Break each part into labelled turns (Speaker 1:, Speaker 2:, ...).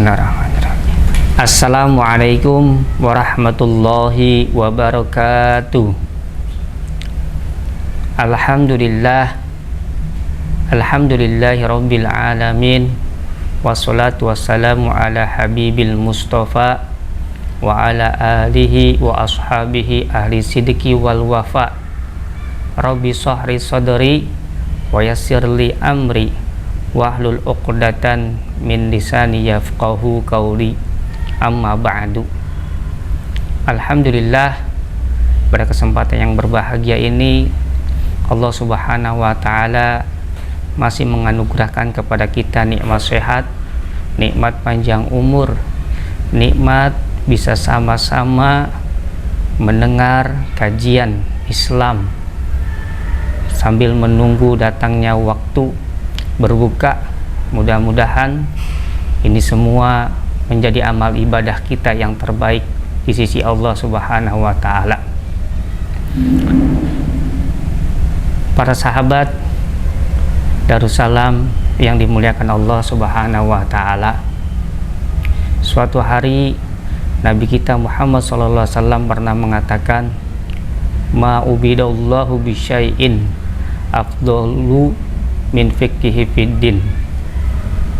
Speaker 1: Bismillahirrahmanirrahim. Assalamualaikum warahmatullahi wabarakatuh. Alhamdulillahi rabbil alamin. Wassalatu wassalamu ala habibil mustafa wa ala alihi wa ashabihi ahli sidqi wal wafa. Rabbi sahri sadri wa yassirli amri wahlul uqdatan min lisani yafqahu qawli. Amma ba'du. Alhamdulillah, pada kesempatan yang berbahagia ini Allah Subhanahu wa taala masih menganugerahkan kepada kita nikmat sehat, nikmat panjang umur, nikmat bisa sama-sama mendengar kajian Islam sambil menunggu datangnya waktu berbuka. Mudah-mudahan ini semua menjadi amal ibadah kita yang terbaik di sisi Allah Subhanahu wa taala. Para sahabat Darussalam yang dimuliakan Allah Subhanahu wa taala, suatu hari Nabi kita Muhammad sallallahu alaihi wasallam pernah mengatakan, ma ubidallahu bisyai'in afdalu min fiqhihi fiddin,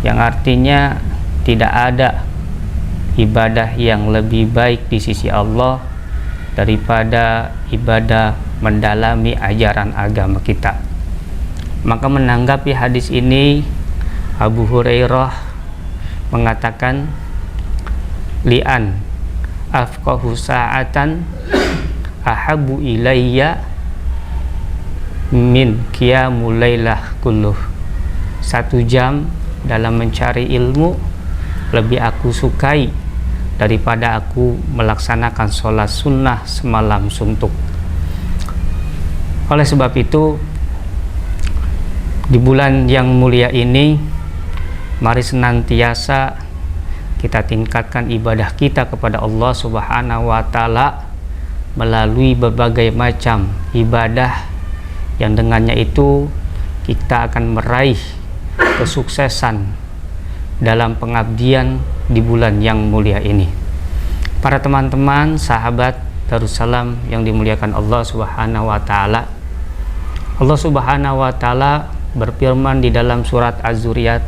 Speaker 1: yang artinya tidak ada ibadah yang lebih baik di sisi Allah daripada ibadah mendalami ajaran agama kita. Maka menanggapi hadis ini, Abu Hurairah mengatakan, li'an afqahu sa'atan ahabu ilayya min qiyamul lailah kulluh. 1 jam dalam mencari ilmu lebih aku sukai daripada aku melaksanakan sholat sunnah semalam suntuk. Oleh sebab itu, di bulan yang mulia ini, mari senantiasa kita tingkatkan ibadah kita kepada Allah Subhanahu wa taala melalui berbagai macam ibadah yang dengannya itu kita akan meraih kesuksesan dalam pengabdian di bulan yang mulia ini. Para teman-teman, sahabat Darussalam yang dimuliakan Allah Subhanahu wa taala, Allah Subhanahu wa taala berfirman di dalam surat Az-Zuriyat,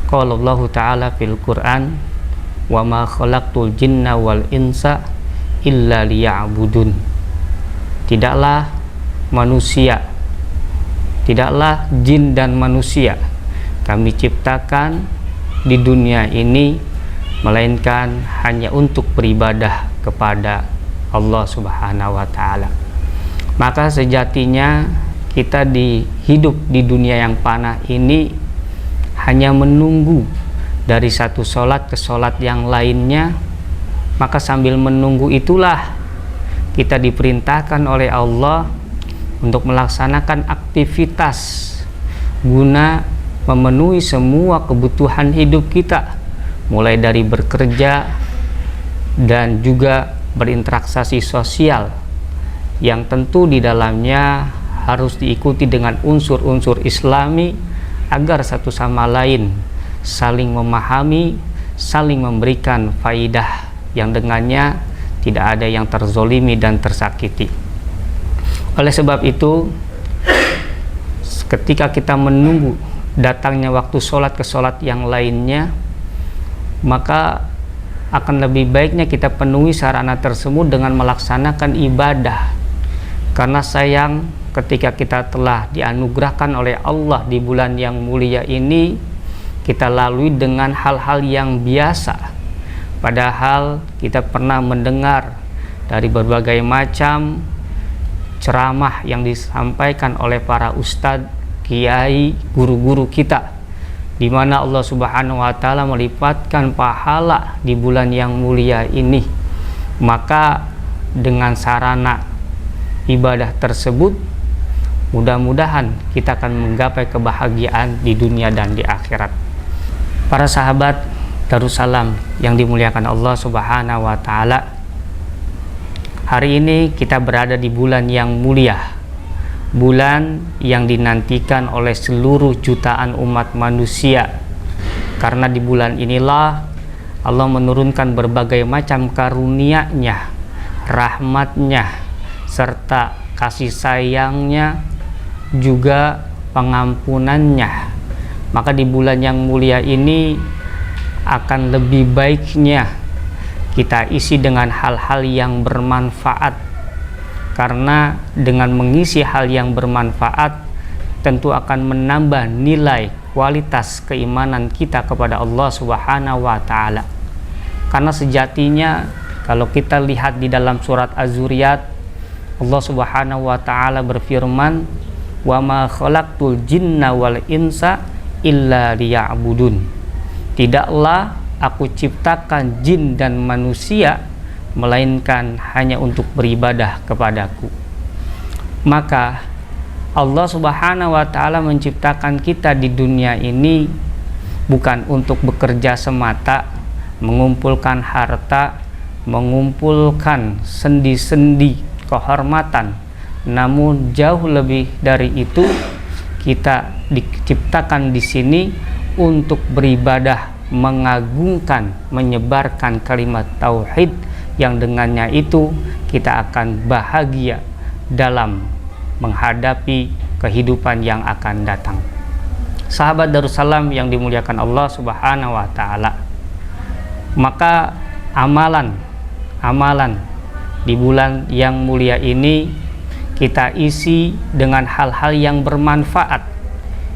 Speaker 1: qala Allah taala fil Quran, wa ma khalaqtul jinna wal insa illa liya'budun. Tidaklah jin dan manusia kami ciptakan di dunia ini melainkan hanya untuk beribadah kepada Allah Subhanahu wa taala. Maka sejatinya kita hidup di dunia yang panah ini hanya menunggu dari satu sholat ke sholat yang lainnya. Maka sambil menunggu itulah kita diperintahkan oleh Allah untuk melaksanakan aktivitas guna memenuhi semua kebutuhan hidup kita, mulai dari bekerja dan juga berinteraksi sosial yang tentu di dalamnya harus diikuti dengan unsur-unsur Islami agar satu sama lain saling memahami, saling memberikan faidah yang dengannya tidak ada yang terzolimi dan tersakiti. Oleh sebab itu, ketika kita menunggu datangnya waktu sholat ke sholat yang lainnya, maka akan lebih baiknya kita penuhi sarana tersebut dengan melaksanakan ibadah. Karena sayang ketika kita telah dianugerahkan oleh Allah di bulan yang mulia ini, kita lalui dengan hal-hal yang biasa, padahal kita pernah mendengar dari berbagai macam ceramah yang disampaikan oleh para ustadz, kiai, guru-guru kita, di mana Allah Subhanahu wa taala melipatkan pahala di bulan yang mulia ini. Maka dengan sarana ibadah tersebut, mudah-mudahan kita akan menggapai kebahagiaan di dunia dan di akhirat. Para sahabat Darussalam yang dimuliakan Allah Subhanahu wa taala, hari ini kita berada di bulan yang mulia, bulan yang dinantikan oleh seluruh jutaan umat manusia Karena di bulan inilah Allah menurunkan berbagai macam karunia-Nya, rahmat-Nya, serta kasih sayang-Nya, juga pengampunan-Nya. Maka di bulan yang mulia ini akan lebih baiknya kita isi dengan hal-hal yang bermanfaat, karena dengan mengisi hal yang bermanfaat tentu akan menambah nilai kualitas keimanan kita kepada Allah Subhanahu wa Ta'ala. Karena sejatinya kalau kita lihat di dalam surat Az-Zuriyat, Allah Subhanahu wa Ta'ala berfirman, "Wa ma khalaqtul jinna wal insa illa liya'budun." Tidaklah aku ciptakan jin dan manusia melainkan hanya untuk beribadah kepadaku. Maka Allah Subhanahu wa Ta'ala menciptakan kita di dunia ini bukan untuk bekerja semata, mengumpulkan harta, mengumpulkan sendi-sendi kehormatan, namun jauh lebih dari itu, kita diciptakan di sini untuk beribadah, mengagungkan, menyebarkan kalimat tauhid, yang dengannya itu kita akan bahagia dalam menghadapi kehidupan yang akan datang. Sahabat Darussalam yang dimuliakan Allah Subhanahu wa Ta'ala, maka amalan di bulan yang mulia ini kita isi dengan hal-hal yang bermanfaat,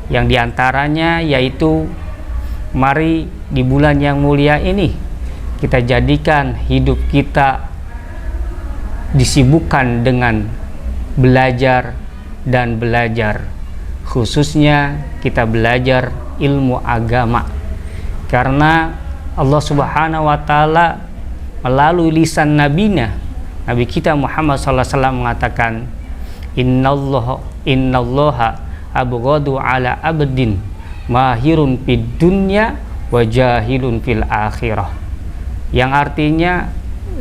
Speaker 1: yang diantaranya yaitu mari di bulan yang mulia ini kita jadikan hidup kita disibukkan dengan belajar dan belajar, khususnya kita belajar ilmu agama, karena Allah Subhanahu wa Ta'ala melalui lisan Nabi kita Muhammad SAW mengatakan, innallaha abghadu ala abdin mahirun fid dunya wa jahilun fil akhirah, yang artinya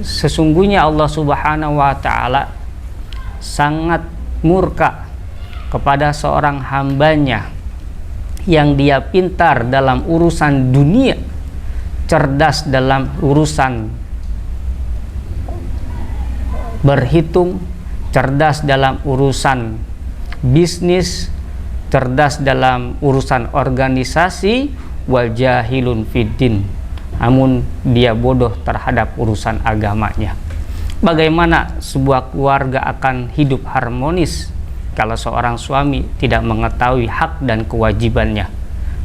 Speaker 1: sesungguhnya Allah Subhanahu wa Ta'ala sangat murka kepada seorang hambanya yang dia pintar dalam urusan dunia, cerdas dalam urusan berhitung, cerdas dalam urusan bisnis, cerdas dalam urusan organisasi, wal jahilun fiddin, namun dia bodoh terhadap urusan agamanya. Bagaimana sebuah keluarga akan hidup harmonis kalau seorang suami tidak mengetahui hak dan kewajibannya?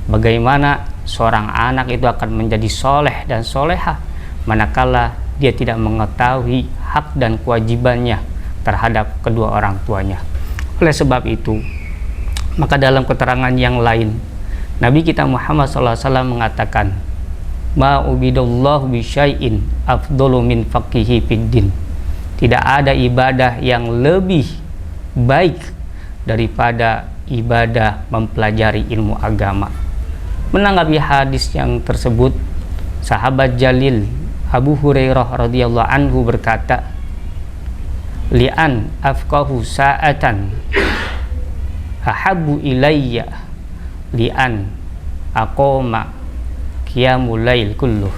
Speaker 1: Bagaimana seorang anak itu akan menjadi soleh dan solehah manakala dia tidak mengetahui hak dan kewajibannya terhadap kedua orang tuanya? Oleh sebab itu, maka dalam keterangan yang lain, Nabi kita Muhammad SAW mengatakan, ma ubidallahu bisyai'in afdalu min faqihi fiddin. Tidak ada ibadah yang lebih baik daripada ibadah mempelajari ilmu agama. Menanggapi hadis yang tersebut, sahabat jalil Abu Hurairah radhiyallahu anhu berkata, li'an afqahu sa'atan ahabbu ilayya li'an aqoma qiyamul lail kulluh,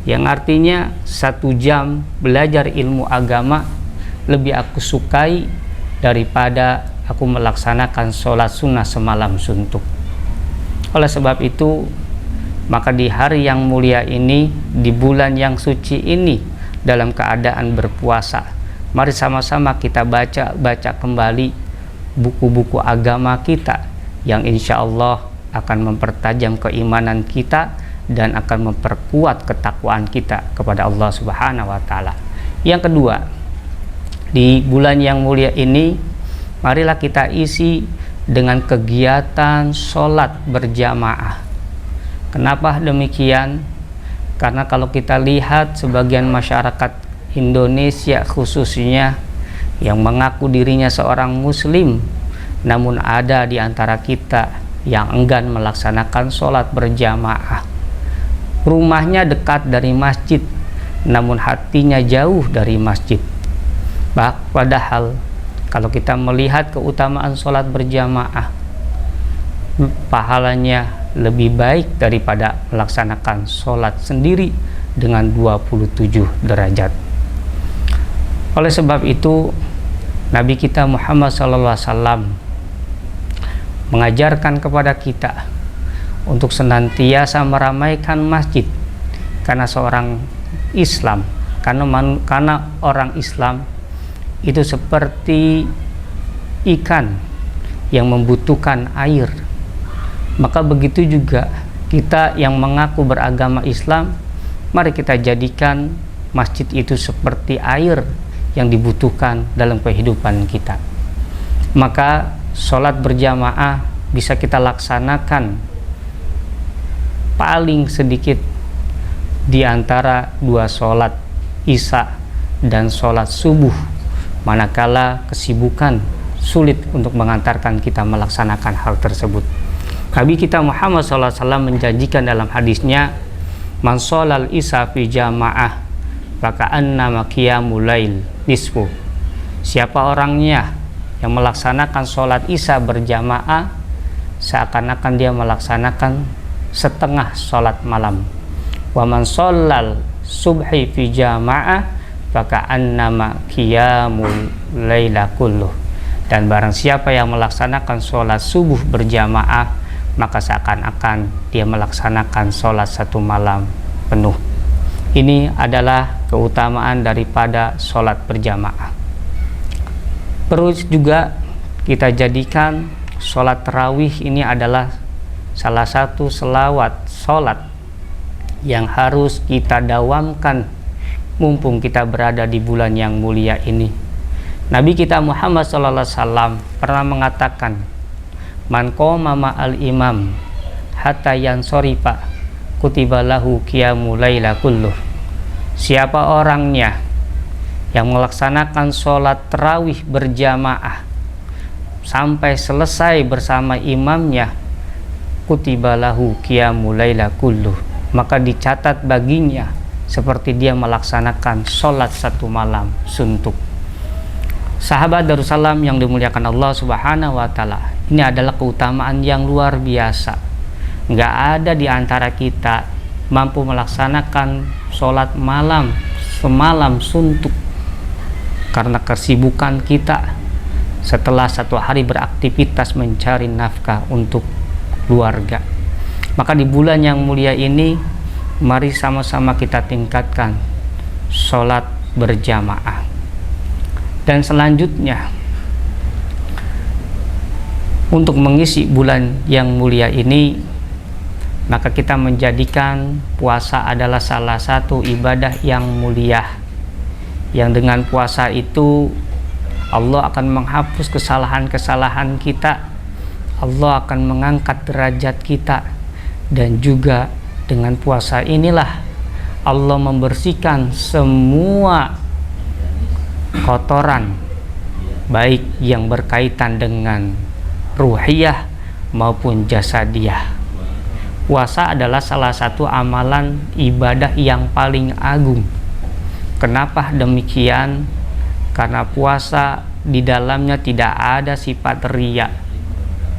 Speaker 1: yang artinya 1 jam belajar ilmu agama lebih aku sukai daripada aku melaksanakan sholat sunnah semalam suntuk. Oleh sebab itu, maka di hari yang mulia ini, di bulan yang suci ini, dalam keadaan berpuasa, mari sama-sama kita baca kembali buku-buku agama kita yang insya Allah akan mempertajam keimanan kita dan akan memperkuat ketakwaan kita kepada Allah Subhanahu wa Ta'ala. Yang kedua, di bulan yang mulia ini, marilah kita isi dengan kegiatan sholat berjamaah. Kenapa demikian? Karena kalau kita lihat sebagian masyarakat Indonesia khususnya yang mengaku dirinya seorang muslim, namun ada di antara kita yang enggan melaksanakan sholat berjamaah. Rumahnya dekat dari masjid, namun hatinya jauh dari masjid. Padahal kalau kita melihat keutamaan sholat berjamaah, pahalanya lebih baik daripada melaksanakan sholat sendiri dengan 27 derajat. Oleh sebab itu, Nabi kita Muhammad SAW mengajarkan kepada kita untuk senantiasa meramaikan masjid, karena seorang Islam, karena orang Islam itu seperti ikan yang membutuhkan air. Maka begitu juga kita yang mengaku beragama Islam, mari kita jadikan masjid itu seperti air yang dibutuhkan dalam kehidupan kita. Maka sholat berjamaah bisa kita laksanakan paling sedikit di antara 2 sholat isya dan sholat subuh, manakala kesibukan sulit untuk mengantarkan kita melaksanakan hal tersebut. Nabi kita Muhammad SAW menjanjikan dalam hadisnya, man sholal isya fi jamaah faka'annama qiyamul lail nisfu. Siapa orangnya yang melaksanakan sholat isya berjamaah, seakan-akan dia melaksanakan setengah sholat malam. Wa man sholal subhi fi jamaah faka'annama qiyamul laila kulluh. Dan barang siapa yang melaksanakan sholat subuh berjamaah, maka seakan-akan dia melaksanakan sholat 1 malam penuh. Ini adalah keutamaan daripada sholat berjamaah. Perlu juga kita jadikan sholat tarawih ini adalah salah satu selawat sholat yang harus kita dawamkan mumpung kita berada di bulan yang mulia ini. Nabi kita Muhammad SAW pernah mengatakan, man qoma ma'al imam hatta yansorifa kutiba lahu qiyamul laila kulluh. Siapa orangnya yang melaksanakan sholat tarawih berjamaah sampai selesai bersama imamnya, kutiba lahu qiyamul laila kulluh, maka dicatat baginya seperti dia melaksanakan sholat 1 malam suntuk. Sahabat Darussalam yang dimuliakan Allah Subhanahu wa Ta'ala, ini adalah keutamaan yang luar biasa. Nggak ada di antara kita mampu melaksanakan sholat malam semalam suntuk karena kesibukan kita setelah 1 hari beraktivitas mencari nafkah untuk keluarga. Maka di bulan yang mulia ini, mari sama-sama kita tingkatkan sholat berjamaah. Dan selanjutnya, untuk mengisi bulan yang mulia ini, maka kita menjadikan puasa adalah salah satu ibadah yang mulia, yang dengan puasa itu Allah akan menghapus kesalahan-kesalahan kita, Allah akan mengangkat derajat kita, dan juga dengan puasa inilah Allah membersihkan semua kotoran, baik yang berkaitan dengan ruhiyah maupun jasadiyah. Puasa adalah salah satu amalan ibadah yang paling agung. Kenapa demikian? Karena puasa di dalamnya tidak ada sifat riya.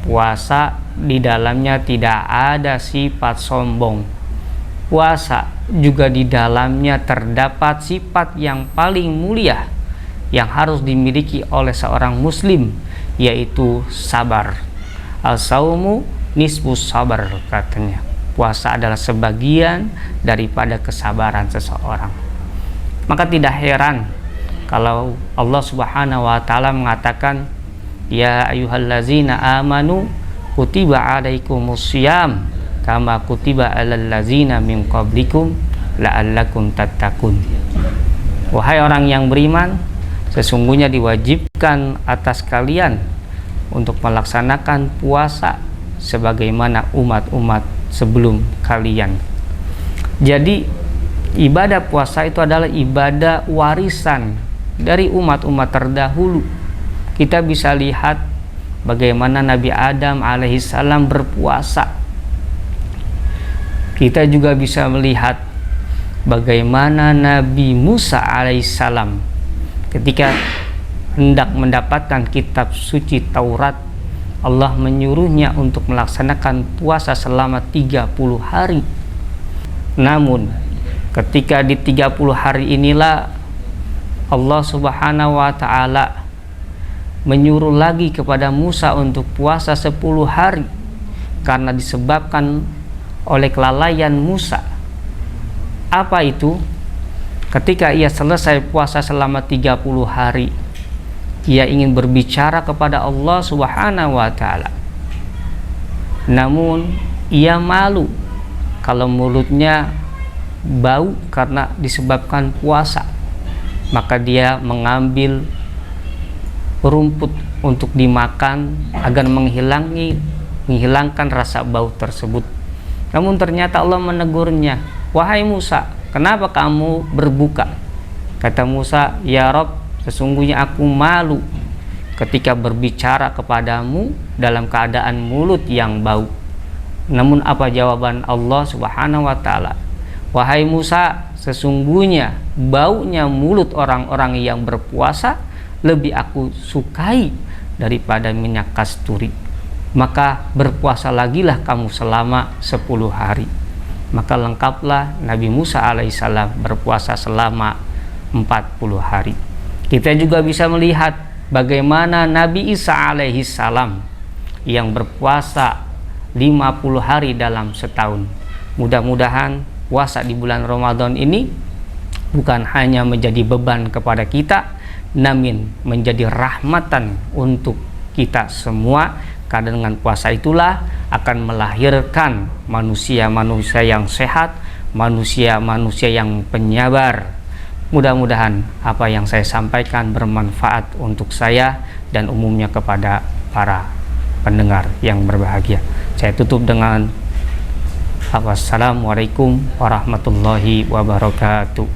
Speaker 1: Puasa di dalamnya tidak ada sifat sombong. Puasa juga di dalamnya terdapat sifat yang paling mulia yang harus dimiliki oleh seorang muslim, yaitu sabar. Al-saumu nisbus sabar, katanya. Puasa adalah sebagian daripada kesabaran seseorang. Maka tidak heran kalau Allah Subhanahu wa Ta'ala mengatakan, ya ayyuhallazina amanu kutiba alaikumussyam kama kutiba alal ladzina min qablikum la'allakum tattaqun. Wahai orang yang beriman, sesungguhnya diwajibkan atas kalian untuk melaksanakan puasa sebagaimana umat-umat sebelum kalian. Jadi ibadah puasa itu adalah ibadah warisan dari umat-umat terdahulu. Kita bisa lihat bagaimana Nabi Adam alaihissalam berpuasa. Kita juga bisa melihat bagaimana Nabi Musa alaihissalam ketika hendak mendapatkan kitab suci Taurat, Allah menyuruhnya untuk melaksanakan puasa selama 30 hari. Namun ketika di 30 hari inilah Allah Subhanahu wa ta'ala menyuruh lagi kepada Musa untuk puasa 10 hari karena disebabkan oleh kelalaian Musa. Apa itu? Ketika ia selesai puasa selama 30 hari, ia ingin berbicara kepada Allah Subhanahu wa ta'ala. Namun ia malu kalau mulutnya bau karena disebabkan puasa. Maka dia mengambil rumput untuk dimakan agar menghilangkan rasa bau tersebut. Namun ternyata Allah menegurnya, "Wahai Musa, kenapa kamu berbuka?" Kata Musa, "Ya Rob, sesungguhnya aku malu ketika berbicara kepadamu dalam keadaan mulut yang bau." Namun apa jawaban Allah Subhanahu wa ta'ala? "Wahai Musa, sesungguhnya baunya mulut orang-orang yang berpuasa lebih aku sukai daripada minyak kasturi. Maka berpuasa lagilah kamu selama 10 hari." Maka lengkaplah Nabi Musa alaihissalam berpuasa selama 40 hari. Kita juga bisa melihat bagaimana Nabi Isa alaihissalam yang berpuasa 50 hari dalam setahun. Mudah-mudahan puasa di bulan Ramadan ini bukan hanya menjadi beban kepada kita, namun menjadi rahmatan untuk kita semua, karena dengan puasa itulah akan melahirkan manusia-manusia yang sehat, manusia-manusia yang penyabar. Mudah-mudahan apa yang saya sampaikan bermanfaat untuk saya dan umumnya kepada para pendengar yang berbahagia. Saya tutup dengan Assalamualaikum warahmatullahi wabarakatuh.